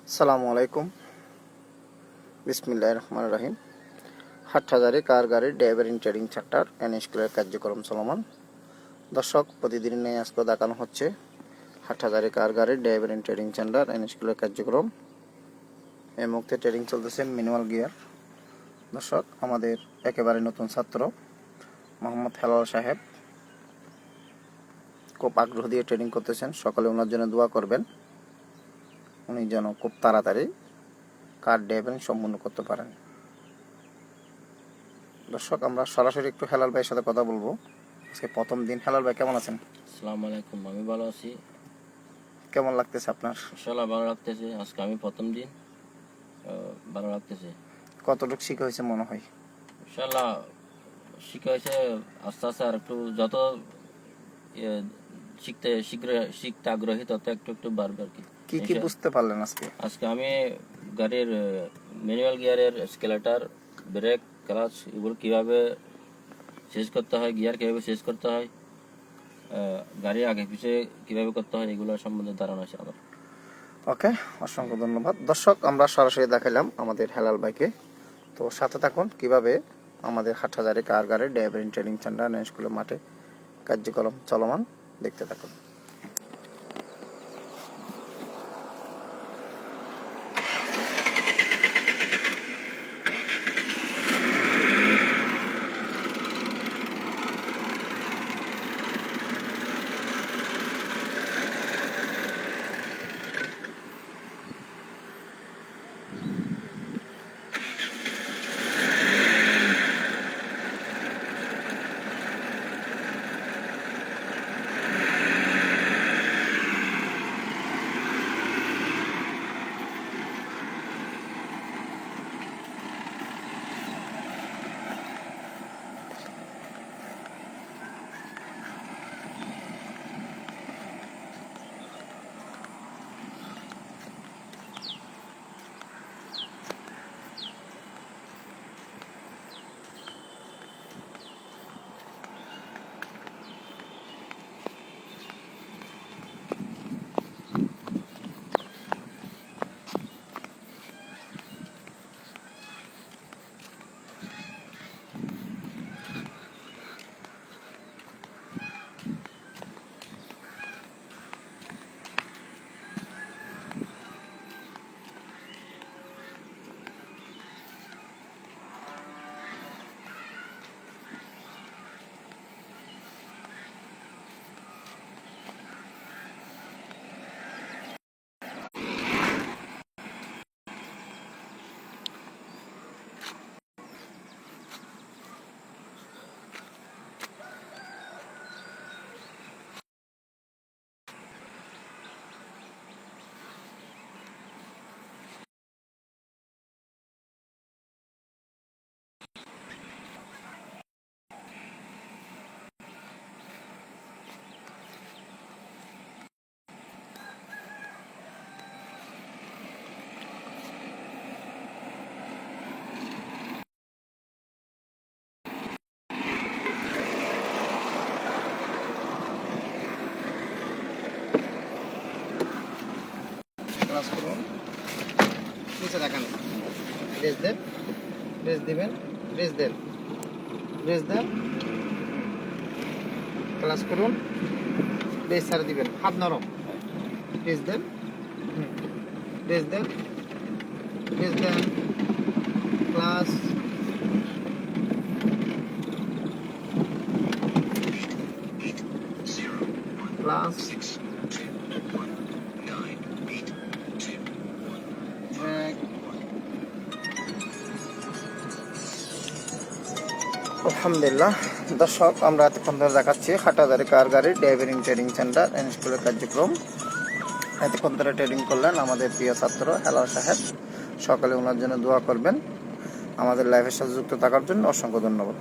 আসসালামু আলাইকুম। বিসমিল্লাহির রহমানির রহিম। হাটহাজারী কার গাড়ির ড্রাইভিং ট্রেনিং সেন্টার এন স্কুলের কার্যক্রম চলমান। দর্শক, প্রতিদিন নিয়ে আজকে দেখানো হচ্ছে হাটহাজারী কার গাড়ির ড্রাইভিং ট্রেনিং সেন্টার এন স্কুলের কার্যক্রম। এই মুহূর্তে ট্রেনিং চলতেছে ম্যানুয়াল গিয়ার। দর্শক, আমাদের একেবারে নতুন ছাত্র মোহাম্মদ হেলাল সাহেব খুব আগ্রহ দিয়ে ট্রেনিং করতেছেন। সকলে ওনার জন্য দোয়া করবেন, উনি যেন খুব তাড়াতাড়ি কার ড্রাইভিং সম্পূর্ণ করতে পারেন। দর্শক, আমরা সরাসরি একটু হেলাল ভাইয়ের সাথে কথা বলবো। আজকে প্রথম দিন। হেলাল ভাই, কেমন আছেন? আসসালামু আলাইকুম। আমি ভালো আছি। কেমন লাগতেছে আপনার? ইনশাআল্লাহ ভালো লাগতেছে। আজকে আমি প্রথম দিন, ভালো লাগতেছে। কতটুকু শিখা হয়েছে মনে হয়? ইনশাআল্লাহ শিখা হয়েছে আস্তে আস্তে। আর একটু যত শিখতে আগ্রহী তত একটু একটু বাড়বে আর কি। কি বুঝতে পারলেন আজকে? আজকে আমি গাড়ির ম্যানুয়াল গিয়ারের স্কেলেটার, ব্রেক, ক্লাচ এগুলো কিভাবে চেঞ্জ করতে হয়, গিয়ার কিভাবে চেঞ্জ করতে হয়, গাড়ি আগে পিছিয়ে কিভাবে করতে হয়, এগুলো সম্বন্ধে ধারণা আছে আমার। ওকে, অসংখ্য ধন্যবাদ। দর্শক, আমরা সরাসরি দেখাইলাম আমাদের হেলাল ভাইকে। তো সাথে থাকুন কিভাবে আমাদের হাটহাজারী কার গাড়ির ড্রাইভিং ট্রেনিং সেন্টার স্কুলের মাঠে কার্যক্রম চলমান, দেখতে থাকুন। ক্লাস করুন, নিচে দেখান, রেস দেন, রেস দিবেন, রেস দেন, রেস দেন, ক্লাস করুন, রেস ছাড়া দিবেন, হাত নরম, রেস দেন, রেস দেন, রেস দেন, ক্লাস, ক্লাস, আলহামদুলিল্লাহ। দর্শক, আমরা এতক্ষণ ধরে দেখাচ্ছি হাটহাজারী কার গাড়ির ড্রাইভিং ট্রেনিং সেন্টার এন স্কুলের কার্যক্রম। এতক্ষণ ধরে ট্রেনিং করলেন আমাদের প্রিয় ছাত্র হেলাল সাহেব। সকালে ওনার জন্য দোয়া করবেন। আমাদের লাইভের সাথে যুক্ত থাকার জন্য অসংখ্য ধন্যবাদ।